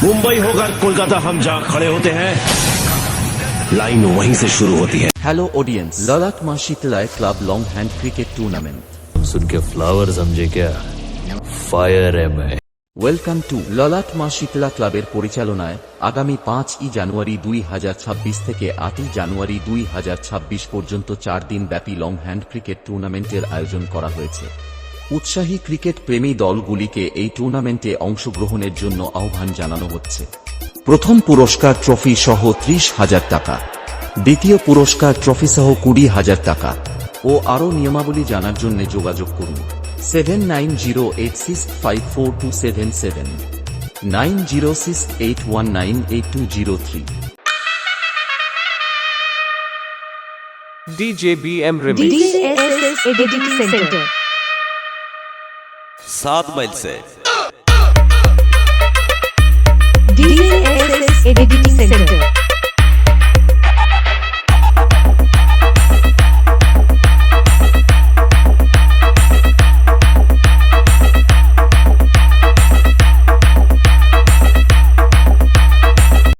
मुंबई होकर कोलकाता हम जहां खड़े होते हैं लाइन वहीं से शुरू होती है। हेलो ऑडियंस, ललाट मां शीतलाय club long hand cricket tournament. सुन के फ्लावर समझे क्या? फायर है मैं। ওয়েলকাম টু ললাট মা শীতলা ক্লাবের পরিচালনায় আগামী 5ই জানুয়ারি 2026 থেকে 8ই জানুয়ারি 2026 পর্যন্ত 4 দিন ব্যাপী লং হ্যান্ড ক্রিকেট টুর্নামেন্টের আয়োজন করা হয়েছে। উৎসাহী ক্রিকেট প্রেমী দলগুলিকে এই টুর্নামেন্টে অংশগ্রহণের জন্য আহ্বান জানানো হচ্ছে। প্রথম পুরস্কার ট্রফি সহ 30,000 টাকা, দ্বিতীয় পুরস্কার ট্রফি সহ 20,000 টাকা ও আরও নিয়মাবলী জানার জন্য যোগাযোগ করুন 7908654277 9068198203। DJBM Remix DSS Editing Center 7 मील से